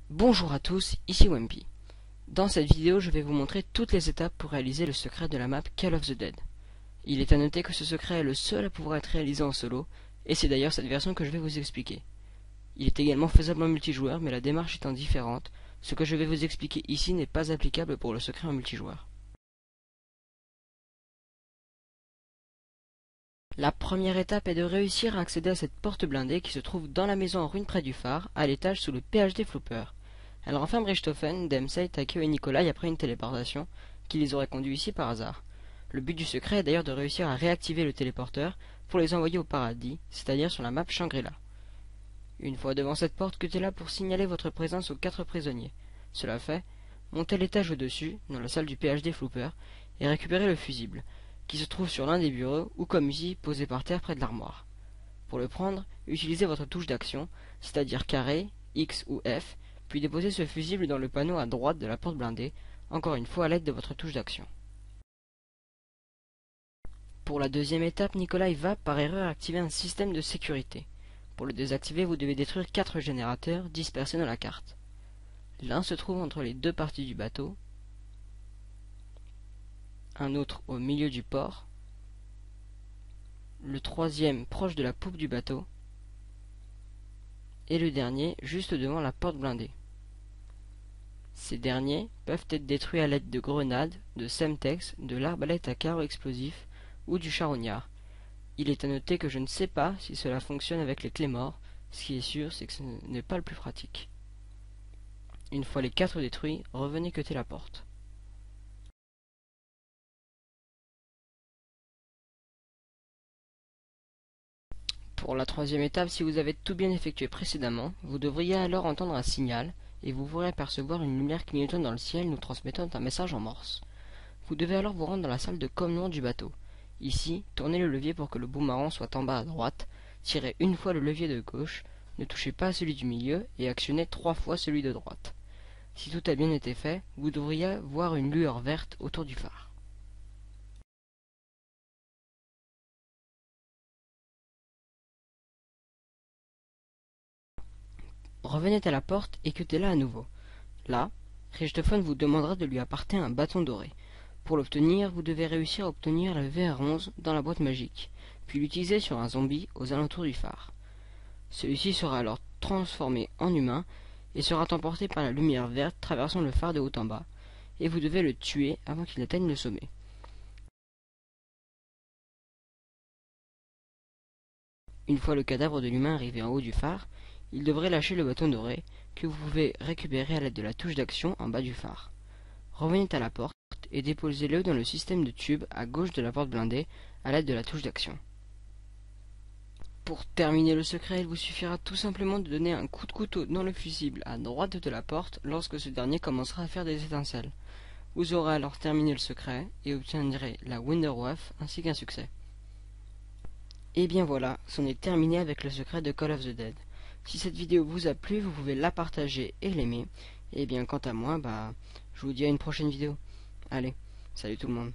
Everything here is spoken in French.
Bonjour à tous, ici Wempy. Dans cette vidéo, je vais vous montrer toutes les étapes pour réaliser le secret de la map Call of the Dead. Il est à noter que ce secret est le seul à pouvoir être réalisé en solo, et c'est d'ailleurs cette version que je vais vous expliquer. Il est également faisable en multijoueur, mais la démarche étant différente, ce que je vais vous expliquer ici n'est pas applicable pour le secret en multijoueur. La première étape est de réussir à accéder à cette porte blindée qui se trouve dans la maison en ruine près du phare, à l'étage sous le PhD Flooper. Elle renferme Richthofen, Dempsey, Takeo et Nikolai après une téléportation qui les aurait conduits ici par hasard. Le but du secret est d'ailleurs de réussir à réactiver le téléporteur pour les envoyer au paradis, c'est-à-dire sur la map Shangri-La. Une fois devant cette porte, quittez-la pour signaler votre présence aux 4 prisonniers. Cela fait, montez l'étage au-dessus, dans la salle du PhD Flooper, et récupérez le fusible, qui se trouve sur l'un des bureaux ou comme ici, posé par terre près de l'armoire. Pour le prendre, utilisez votre touche d'action, c'est-à-dire carré, X ou F, puis déposez ce fusible dans le panneau à droite de la porte blindée, encore une fois à l'aide de votre touche d'action. Pour la deuxième étape, Nikolai va par erreur activer un système de sécurité. Pour le désactiver, vous devez détruire 4 générateurs dispersés dans la carte. L'un se trouve entre les deux parties du bateau, un autre au milieu du port, le troisième proche de la poupe du bateau, et le dernier juste devant la porte blindée. Ces derniers peuvent être détruits à l'aide de grenades, de semtex, de l'arbalète à carreaux explosifs ou du charognard. Il est à noter que je ne sais pas si cela fonctionne avec les Claymore, ce qui est sûr c'est que ce n'est pas le plus pratique. Une fois les 4 détruits, revenez cutter la porte. Pour la troisième étape, si vous avez tout bien effectué précédemment, vous devriez alors entendre un signal et vous pourrez apercevoir une lumière clignotant dans le ciel nous transmettant un message en morse. Vous devez alors vous rendre dans la salle de commandement du bateau. Ici, tournez le levier pour que le boomerang soit en bas à droite, tirez une fois le levier de gauche, ne touchez pas celui du milieu et actionnez 3 fois celui de droite. Si tout a bien été fait, vous devriez voir une lueur verte autour du phare. Revenez à la porte et cuttez-la à nouveau. Là, Richthofen vous demandera de lui apporter un bâton doré. Pour l'obtenir, vous devez réussir à obtenir la VR11 dans la boîte magique, puis l'utiliser sur un zombie aux alentours du phare. Celui-ci sera alors transformé en humain et sera emporté par la lumière verte traversant le phare de haut en bas, et vous devez le tuer avant qu'il n'atteigne le sommet. Une fois le cadavre de l'humain arrivé en haut du phare, il devrait lâcher le bâton doré que vous pouvez récupérer à l'aide de la touche d'action en bas du phare. Revenez à la porte et déposez-le dans le système de tube à gauche de la porte blindée à l'aide de la touche d'action. Pour terminer le secret, il vous suffira tout simplement de donner un coup de couteau dans le fusible à droite de la porte lorsque ce dernier commencera à faire des étincelles. Vous aurez alors terminé le secret et obtiendrez la Wunderwaffe ainsi qu'un succès. Et bien voilà, c'en est terminé avec le secret de Call of the Dead. Si cette vidéo vous a plu, vous pouvez la partager et l'aimer. Et bien quant à moi, je vous dis à une prochaine vidéo. Allez, salut tout le monde.